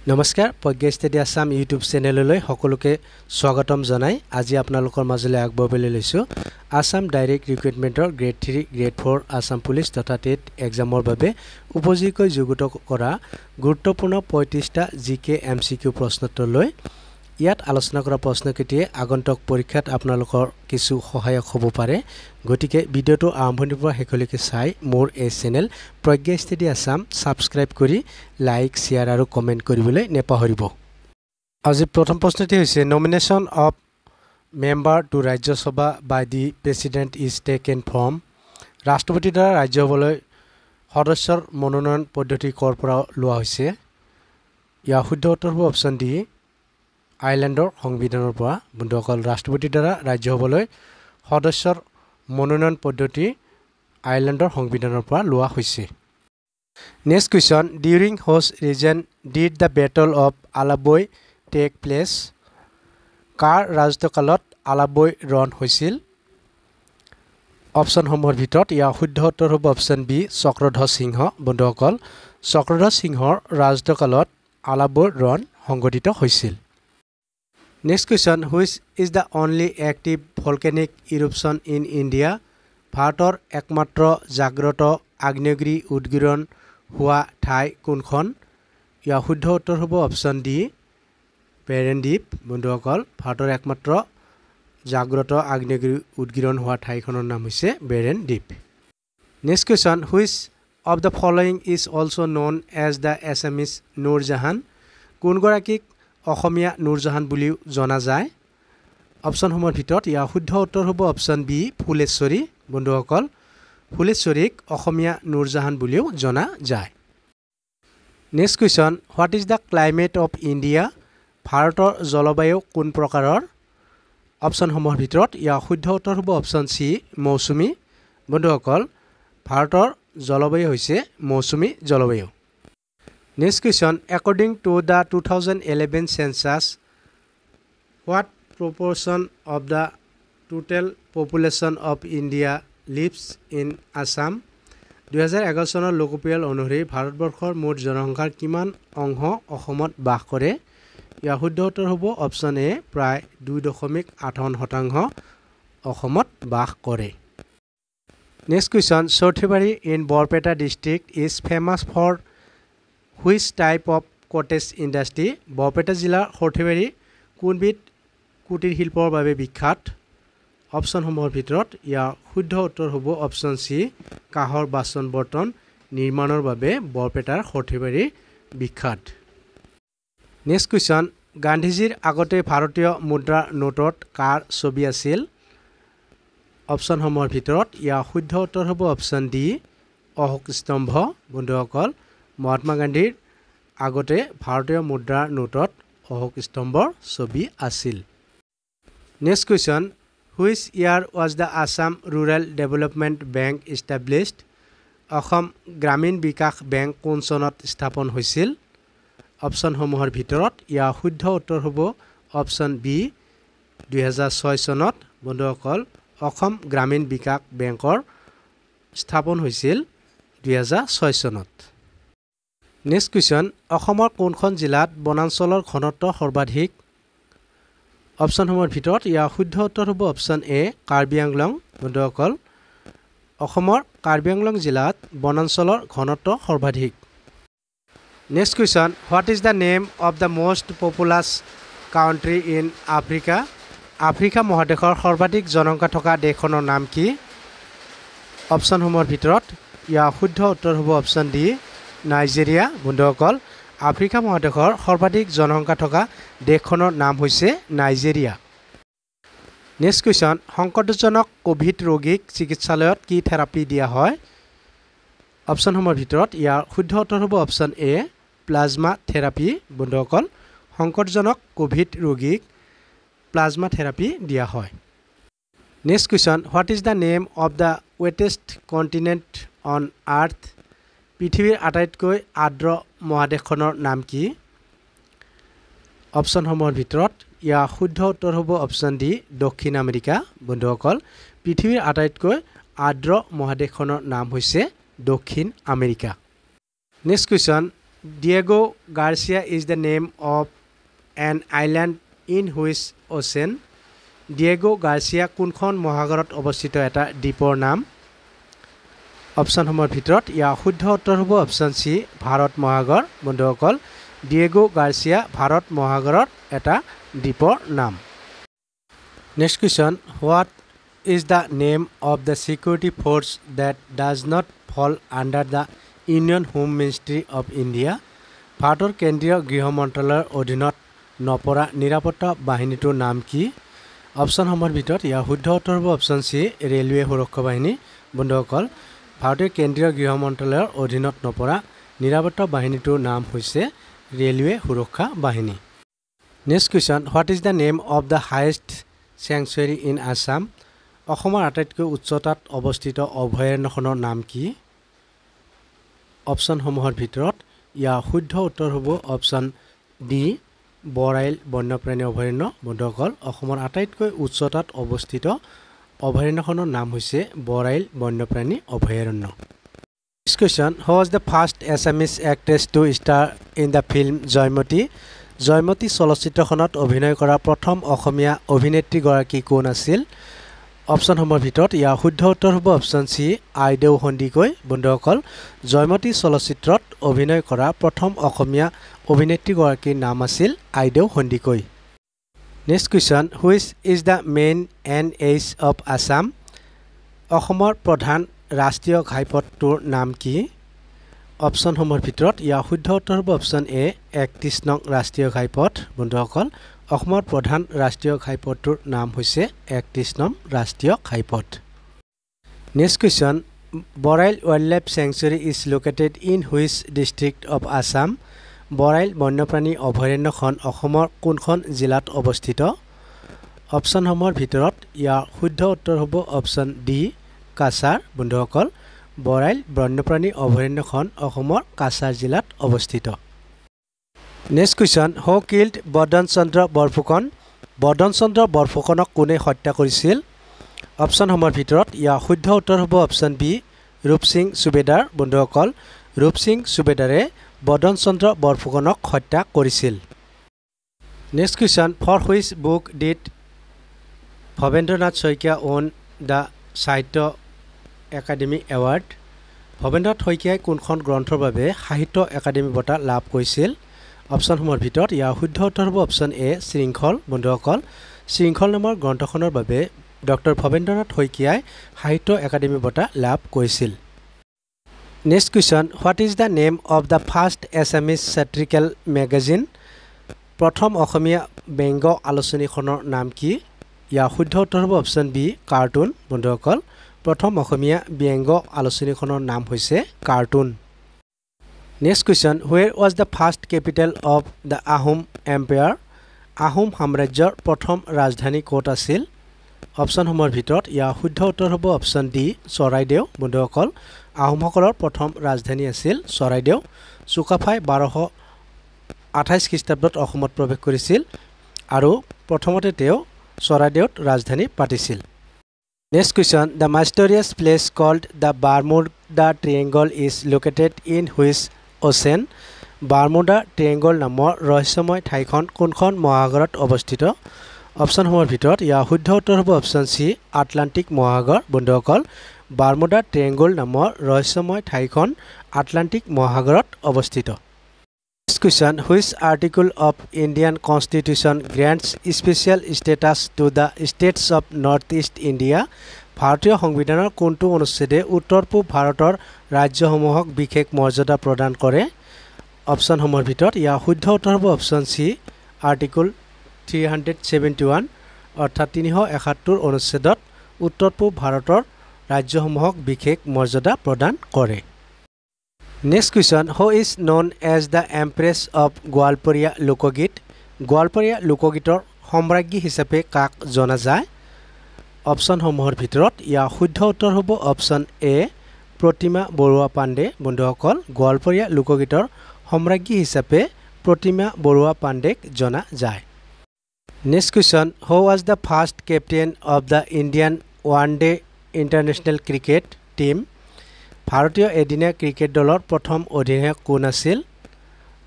নমস্কাৰ Pragya study Assam YouTube চেনেললৈ সকলোকে স্বাগতম জনাই আজি আপোনালোকৰ মাজলৈ আগবঢ়াবলৈ লৈছো আসাম ডাইৰেক্ট ৰিক্ৰুটমেন্টৰ গ্ৰেড 3 গ্ৰেড 4 আসাম পুলিচ তথা টেট এক্সামৰ বাবে উপযোগী যোগ্যতা কৰা গুৰুত্বপূৰ্ণ 35টা জিকে এমসিকিউ প্ৰশ্নোত্তৰ লৈ ইয়াত আলোচনা কৰা প্ৰশ্নকেইটিয়ে আগন্তুক পৰীক্ষাত আপোনালোকৰ কিছু সহায়ক হ'ব পাৰে গতিকে ভিডিওটো আৰম্ভণিৰ পৰা শেষলৈকে চাই মোৰ এই চেনেল প্ৰজ্ঞা ষ্টাডি আসাম সাবস্ক্ৰাইব কৰি লাইক শেয়াৰ আৰু কমেন্ট কৰিবলৈ নেপাহৰিব আজি প্ৰথম প্ৰশ্নটি হৈছে nomination of member to Rajya Sabha by the president is taken from ৰাষ্ট্ৰপতিৰ দ্বাৰা ৰাজ্য সভালৈ সদস্যৰ মনোনয়ন পদ্ধতি কৰ পৰা লোৱা হৈছে ইয়াৰ শুদ্ধ উত্তৰ হ'ব অপচন ডি আইল্যান্ডৰ সংবিধানৰ পৰা বন্ধুসকল ৰাষ্ট্ৰপতিৰ দ্বাৰা ৰাজ্য সভালৈ সদস্যৰ মনোনয়ন পদ্ধতি আইল্যান্ডৰ সংবিধানৰ পৰা লোৱা হৈছে next question during whose reign did the battle of Alaboi take place কাৰ ৰাজত্বকালত আলাবৈ ৰণ হৈছিল অপচনসমূহৰ ভিতৰত ইয়াৰ শুদ্ধ উত্তৰ হ'ব অপচন বি চক্ৰধ্বজ সিংহ বন্ধুসকল চক্ৰধ্বজ সিংহৰ ৰাজত্বকালত আলাবৈ ৰণ সংঘটিত হৈছিল Next question, which is the only active volcanic eruption in India? ভাৰতৰ একমাত্ৰ জাগ্ৰত আগ্নেয়গিৰি উদ্গীৰণ হোৱা ঠাই কোনখন ইয়াৰ শুদ্ধ উত্তৰ হ'ব অপচন ডি বেৰেন দ্বীপ বন্ধুসকল ভাৰতৰ একমাত্ৰ জাগ্ৰত আগ্নেয়গিৰি উদ্গীৰণ হোৱা ঠাইখনৰ নাম হৈছে বেৰেন দ্বীপ Next question, which of the following is also known as the Assamese Noor Jahan কোনগৰাকীক অসমীয়া নুৰজাহান বুলিও জনা যায় অপচনসমূহৰ ভিতৰত ইয়াৰ শুদ্ধ উত্তৰ হ'ব অপচন বি ফুলেশ্বৰী বন্ধুসকল ফুলেশ্বৰীক অসমীয়া নুৰজাহান বুলিও জনা যায় next question what is the climate of India ভাৰতৰ জলবায়ু কোন প্ৰকাৰৰ অপচনসমূহৰ ভিতৰত ইয়াৰ শুদ্ধ উত্তৰ হ'ব অপচন চি মৌচুমী বন্ধুসকল ভাৰতৰ জলবায়ু হৈছে মৌচুমী জলবায়ু Next question, according to the 2011 census, what proportion of the total population of India lives in Assam? 2011 চনৰ লোকপিয়ল অনুসৰি ভাৰতবৰ্ষৰ মুঠ জনসংখ্যাৰ কিমান অংশ অসমত বাস কৰে ইয়াৰ শুদ্ধ উত্তৰ হ'ব অপচন এ প্ৰায় 2.58% অসমত বাস কৰে Next question, Sorthebari in Borpeta district is famous for Which type of cottage industry? Barpeta জিলাৰ সৰ্থেবাৰী কোনবিধ কুটিৰ শিল্পৰ বাবে বিখ্যাত অপচনসমূহৰ ভিতৰত ইয়াৰ শুদ্ধ উত্তৰ হ'ব অপচন চি কাঁহৰ বাচন বৰ্তন নিৰ্মাণৰ বাবে বৰপেটাৰ সৰ্থেবাৰী বিখ্যাত নেক্সট কোৱেশ্চন গান্ধীজীৰ আগতে ভাৰতীয় মুদ্ৰা নোটত কাৰ ছবি আছিল অপচনসমূহৰ ভিতৰত ইয়াৰ শুদ্ধ উত্তৰ হ'ব অপচন ডি অশোক স্তম্ভ বন্ধুসকল মহাত্মা গান্ধীৰ আগতে ভাৰতীয় মুদ্ৰা নোটত অশোক স্তম্ভৰ ছবি আছিল next question which year was the Assam rural development bank established Asom Gramin Vikash bank কোন চনত স্থাপন হৈছিল অপচনসমূহৰ ভিতৰত ইয়াৰ শুদ্ধ উত্তৰ হ'ব অপচন বি 2006 চনত বন্ধুসকল অসম গ্ৰামীণ বিকাশ বেংকৰ স্থাপন হৈছিল 2006 চনত নেক্সট কোৱেশ্চন অসমৰ কোনখন জিলাত বনাঞ্চলৰ ঘনত্ব সৰ্বাধিক অপচনসমূহৰ ভিতৰত ইয়াৰ শুদ্ধ উত্তৰ হ'ব অপচন এ কাৰ্বি আংলং বন্ধুসকল অসমৰ কাৰ্বি আংলং জিলাত বনাঞ্চলৰ ঘনত্ব সৰ্বাধিক next question what is the name of the most populous country in Africa Africa মহাদেশৰ সৰ্বাধিক জনসংখ্যা থকা দেশখনৰ নাম কি অপচনসমূহৰ ভিতৰত ইয়াৰ শুদ্ধ উত্তৰ হ'ব অপচন ডি নাইজেৰিয়া বন্ধুসকল আফ্ৰিকা মহাদেশৰ সৰ্বাধিক জনসংখ্যা থকা দেশখনৰ নাম হৈছে নাইজেৰিয়া নেক্সট কোৱেশ্চন সংকটজনক কোভিড ৰোগীক চিকিৎসালয়ত কি থেৰাপি দিয়া হয় অপচনসমূহৰ ভিতৰত ইয়াৰ শুদ্ধ উত্তৰ হ'ব অপচন এ প্লাজমা থেৰাপি বন্ধুসকল সংকটজনক কোভিড ৰোগীক প্লাজমা থেৰাপি দিয়া হয় next question what is the name of the wettest continent on earth পৃথিৱীৰ আটাইতকৈ আৰ্দ্ৰ মহাদেশখনৰ নাম কি অপচনসমূহৰ ভিতৰত ইয়াৰ শুদ্ধ উত্তৰ হ'ব অপচন ডি দক্ষিণ আমেৰিকা বন্ধুসকল পৃথিৱীৰ আটাইতকৈ আৰ্দ্ৰ মহাদেশখনৰ নাম হৈছে দক্ষিণ America next question Diego Garcia is the name of an island in which ocean? Diego Garcia কোনখন মহাসাগৰত অৱস্থিত এটা দ্বীপৰ নাম? অপশ্যনসমূহৰ ভিতৰত ইয়াৰ শুদ্ধ উত্তৰ হ'ব অপশ্যন চি ভাৰত মহাসাগৰ। বন্ধুসকল, ডিয়েগো গাৰ্চিয়া ভাৰত মহাসাগৰৰ এটা দ্বীপৰ নাম। Next question, what is the name of the security force that does not fall under the union home ministry of India? ভাৰতৰ কেন্দ্ৰীয় গৃহ মন্ত্ৰালয়ৰ অধীনত নপৰা নিৰাপত্তা বাহিনীটোৰ নাম কি? অপশ্যনসমূহৰ ভিতৰত ইয়াৰ শুদ্ধ উত্তৰ হ'ব অপশ্যন চি ৰেলৱে সুৰক্ষা বাহিনী। বন্ধুসকল, ভাৰতীয় কেন্দ্ৰীয় গৃহ মন্ত্ৰালয়ৰ অধীনত নপৰা নিৰাপত্তা বাহিনীটোৰ নাম হৈছে ৰেলৱে সুৰক্ষা বাহিনী। Next question, what is the name of the highest sanctuary in Assam? অসমৰ আটাইতকৈ উচ্চতাত অৱস্থিত অভয়াৰণ্যখনৰ নাম কি? অপশ্যনসমূহৰ ভিতৰত ইয়াৰ শুদ্ধ উত্তৰ হ'ব অপশ্যন ডি বৰাইল বন্যপ্ৰাণী অভয়াৰণ্য। বন্ধুসকল, অসমৰ আটাইতকৈ উচ্চতাত অৱস্থিত অভয়াৰণ্যখনৰ নাম হৈছে বৰাইল বন্যপ্ৰাণী অভয়াৰণ্য। Next question, who was the first Assamese actress to star in the film Joymati? Joymati চলচ্চিত্ৰখনত অভিনয় কৰা প্ৰথম অসমীয়া অভিনেত্ৰীগৰাকী কোন আছিল? অপশ্যনসমূহৰ ভিতৰত ইয়াৰ শুদ্ধ উত্তৰ হ'ব অপশ্যন চি আইদেউ সন্দিকৈ। বন্ধুসকল, জয়মতী চলচ্চিত্ৰত অভিনয় কৰা প্ৰথম অসমীয়া অভিনেত্ৰীগৰাকীৰ নাম আছিল Aideu Sandikai. Next question, which is the main NH of Assam? অসমৰ প্ৰধান ৰাষ্ট্ৰীয় ঘাইপথটোৰ নাম কি? অপশ্যনসমূহৰ ভিতৰত ইয়াৰ শুদ্ধ উত্তৰ হ'ব অপশ্যন এ 31 নং ৰাষ্ট্ৰীয় ঘাইপথ। বন্ধুসকল, অসমৰ প্ৰধান ৰাষ্ট্ৰীয় ঘাইপথটোৰ নাম হৈছে 31 নং ৰাষ্ট্ৰীয় ঘাইপথ। Next question, Barail wild life sanctuary is located in which district of Assam? Barail বন্যপ্ৰাণী অভয়াৰণ্যখন অসমৰ কোনখন জিলাত অৱস্থিত? অপশ্যনসমূহৰ ভিতৰত ইয়াৰ শুদ্ধ উত্তৰ হ'ব অপশ্যন ডি কাছাৰ। বন্ধুসকল, বৰাইল বন্যপ্ৰাণী অভয়াৰণ্যখন অসমৰ কাছাৰ জিলাত অৱস্থিত। নেক্সট কুৱেশ্যন, হু কিল্ড বৰ্ধন চন্দ্ৰ বৰফুকন? বৰ্ধন চন্দ্ৰ বৰফুকনক কোনে হত্যা কৰিছিল? অপশ্যনসমূহৰ ভিতৰত ইয়াৰ শুদ্ধ উত্তৰ হ'ব অপশ্যন বি ৰূপ সিং সুবেদাৰ। বন্ধুসকল, ৰূপ সিং সুবেদাৰে বৰ্ধন চন্দ্ৰ বৰফুকনক হত্যা কৰিছিল। Next question, for which book did Bhabendranath Saikia won the Sahitya Akademi award? Bhabendranath শইকীয়াই কোনখন গ্ৰন্থৰ বাবে সাহিত্য একাডেমী বঁটা লাভ কৰিছিল? অপশ্যনসমূহৰ ভিতৰত ইয়াৰ শুদ্ধ উত্তৰ হ'ব অপশ্যন এ শৃংখল। বন্ধুসকল, শৃংখল নামৰ গ্ৰন্থখনৰ বাবে ডক্টৰ ভৱেন্দ্ৰনাথ শইকীয়াই সাহিত্য একাডেমী বঁটা লাভ কৰিছিল। Next question, what is the name of the first Assamese satirical magazine? প্ৰথম অসমীয়া ব্যংগ আলোচনীখনৰ নাম কি? ইয়াৰ শুদ্ধ উত্তৰ হ'ব অপশ্যন বি কাৰ্টুন। বন্ধুসকল, প্ৰথম অসমীয়া ব্যংগ আলোচনীখনৰ নাম হৈছে cartoon. Next question, where was the first capital of the Ahom empire? Ahom সাম্ৰাজ্যৰ প্ৰথম ৰাজধানী ক'ত আছিল? অপশ্যনসমূহৰ ভিতৰত ইয়াৰ শুদ্ধ উত্তৰ হ'ব অপশ্যন ডি চৰাইদেউ। বন্ধুসকল, আহোমসকলৰ প্ৰথম ৰাজধানী আছিল চৰাইদেউ। চুকাফাই 1228 খ্ৰীষ্টাব্দত অসমত প্ৰৱেশ কৰিছিল আৰু প্ৰথমতে তেওঁ চৰাইদেউত ৰাজধানী পাতিছিল। Next question, the mysterious place called the Bermuda Triangle is located in which ocean? Bermuda Triangle নামৰ ৰহস্যময় ঠাইখন কোনখন মহাসাগৰত অৱস্থিত? অপশ্যনসমূহৰ ভিতৰত ইয়াৰ শুদ্ধ উত্তৰ হ'ব অপশ্যন চি আটলাণ্টিক মহাসাগৰ। বন্ধুসকল, বাৰ্মুডা ট্ৰিয়েংগল নামৰ ৰহস্যময় ঠাইখন আটলাণ্টিক মহাসাগৰত অৱস্থিত। Next question, which article of Indian constitution grants special status to the states of north east India? ভাৰতীয় সংবিধানৰ কোনটো অনুচ্ছেদে উত্তৰ পূব ভাৰতৰ ৰাজ্যসমূহক বিশেষ মৰ্যাদা প্ৰদান কৰে? অপশ্যনসমূহৰ ভিতৰত ইয়াৰ শুদ্ধ উত্তৰ হ'ব অপশ্যন চি আৰ্টিকল 371 অৰ্থাৎ 371 অনুচ্ছেদত উত্তৰ পূব ভাৰতৰ ৰাজ্যসমূহক বিশেষ মৰ্যাদা প্ৰদান কৰে। Next question, who is known as the empress of Goalpariya লোকগীত? গোৱালপৰীয়া লোকগীতৰ সম্ৰাজ্ঞী হিচাপে কাক জনা যায়? অপশ্যনসমূহৰ ভিতৰত ইয়াৰ শুদ্ধ উত্তৰ হ'ব অপশ্যন এ প্ৰতিমা বৰুৱা পাণ্ডে। বন্ধুসকল, গোৱালপৰীয়া লোকগীতৰ সম্ৰাজ্ঞী হিচাপে প্ৰতিমা বৰুৱা পাণ্ডেক জনা যায়। Next question, who was the first captain of the Indian one day international cricket team? ভাৰতীয় এদিনীয়া ক্ৰিকেট দলৰ প্ৰথম অধিনায়ক কোন আছিল?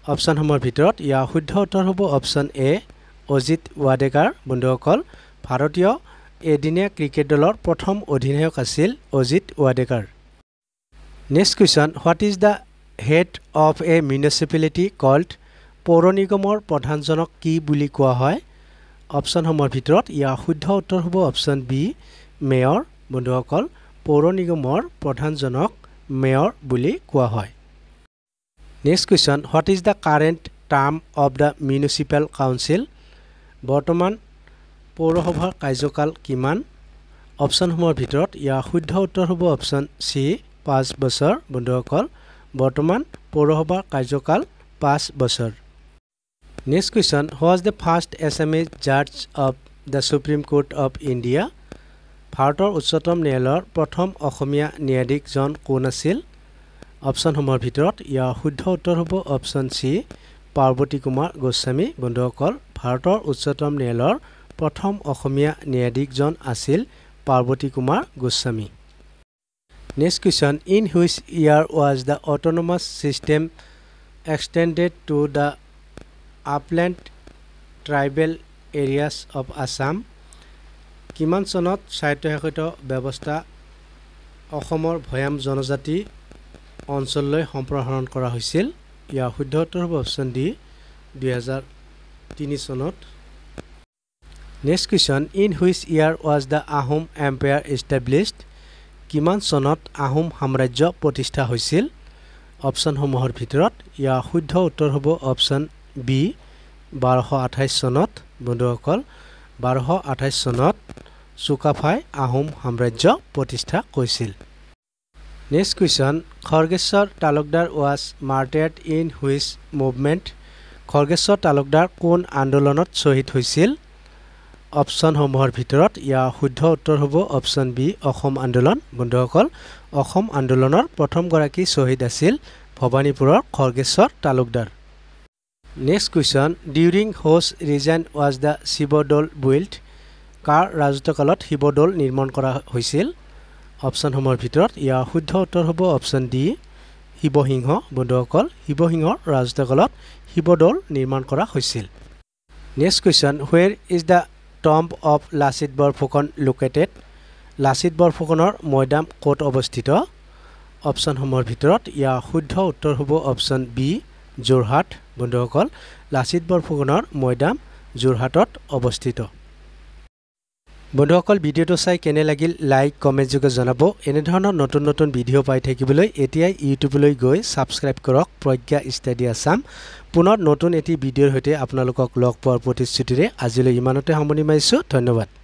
অপশ্যনসমূহৰ ভিতৰত ইয়াৰ শুদ্ধ উত্তৰ হ'ব অপশ্যন এ অজিত ৱাডেকাৰ বন্ধুসকল ভাৰতীয় এদিনীয়া ক্ৰিকেট দলৰ প্ৰথম অধিনায়ক আছিল Ajit Wadekar next question what is the head of a municipality called পৌৰ নিগমৰ প্ৰধানজনক কি বুলি কোৱা হয় অপশ্যনসমূহৰ ভিতৰত ইয়াৰ শুদ্ধ উত্তৰ হ'ব অপশ্যন বি মেয়ৰ বন্ধুসকল পৌৰ নিগমৰ প্ৰধানজনক মেয়ৰ বুলি কোৱা হয় next question what is the current term of the municipal council বৰ্তমান পৌৰসভাৰ কাৰ্যকাল কিমান অপশ্যনসমূহৰ ভিতৰত ইয়াৰ শুদ্ধ উত্তৰ হ'ব অপশ্যন চি 5 বছৰ বন্ধুসকল বৰ্তমান পৌৰসভাৰ কাৰ্যকাল 5 বছৰ next question who was the first Assamese জাজ of the supreme court of India ভাৰতৰ উচ্চতম ন্যায়ালয়ৰ প্ৰথম অসমীয়া ন্যায়াধীশজন কোন আছিল অপশ্যনসমূহৰ ভিতৰত ইয়াৰ শুদ্ধ উত্তৰ হ'ব অপশ্যন চি পাৰ্বতী কুমাৰ গোস্বামী বন্ধুসকল ভাৰতৰ উচ্চতম ন্যায়ালয়ৰ প্ৰথম অসমীয়া ন্যায়াধীশজন আছিল Parbati Kumar Goswami next question in which year was the autonomous system extended to the upland tribal areas of Assam কিমান চনত স্বায়ত্তশাসিত ব্যৱস্থা অসমৰ ভৈয়াম জনজাতি অঞ্চললৈ সম্প্ৰসাৰণ কৰা হৈছিল ইয়াৰ শুদ্ধ উত্তৰ হ'ব অপশ্যন ডি 2003 চনত next question in which year was the Ahom empire established কিমান চনত আহোম সাম্ৰাজ্য প্ৰতিষ্ঠা হৈছিল অপশ্যনসমূহৰ ভিতৰত ইয়াৰ শুদ্ধ উত্তৰ হ'ব অপশ্যন বি 1228 চনত বন্ধুসকল 1228 চনত চুকাফাই আহোম সাম্ৰাজ্য প্ৰতিষ্ঠা কৰিছিল next question Khargeswar Talukdar was martyred in which movement Khargeswar Talukdar কোন আন্দোলনত শ্বহীদ হৈছিল অপশ্যনসমূহৰ ভিতৰত ইয়াৰ শুদ্ধ উত্তৰ হ'ব অপশ্যন বি অসম আন্দোলন বন্ধুসকল অসম আন্দোলনৰ প্ৰথমগৰাকী শ্বহীদ আছিল ভৱানীপুৰৰ Khargeswar Talukdar next question during whose reign was the Sivadol built কাৰ ৰাজত্বকালত শিৱদৌল নিৰ্মাণ কৰা হৈছিল অপশ্যনসমূহৰ ভিতৰত ইয়াৰ শুদ্ধ উত্তৰ হ'ব অপশ্যন ডি শিৱসিংহ বন্ধুসকল শিৱসিংহৰ ৰাজত্বকালত শিৱদৌল নিৰ্মাণ কৰা হৈছিল next question where is the tomb of Lachit Borphukan located Lachit বৰফুকনৰ মৈদাম ক'ত অৱস্থিত অপশ্যনসমূহৰ ভিতৰত ইয়াৰ শুদ্ধ উত্তৰ হ'ব অপশ্যন বি যোৰহাট বন্ধুসকল লাচিত বৰফুকনৰ মৈদাম যোৰহাটত অৱস্থিত বন্ধুসকল ভিডিঅ'টো চাই কেনে লাগিল লাইক কমেণ্ট যোগে জনাব এনেধৰণৰ নতুন নতুন ভিডিঅ' পাই থাকিবলৈ এতিয়াই ইউটিউবলৈ গৈ ছাবস্ক্ৰাইব কৰক প্ৰজ্ঞা ষ্টাডি আছাম পুনৰ নতুন এটি ভিডিঅ'ৰ সৈতে আপোনালোকক লগ পোৱাৰ প্ৰতিশ্ৰুতিৰে আজিলৈ ইমানতে সামৰণি মাৰিছোঁ ধন্যবাদ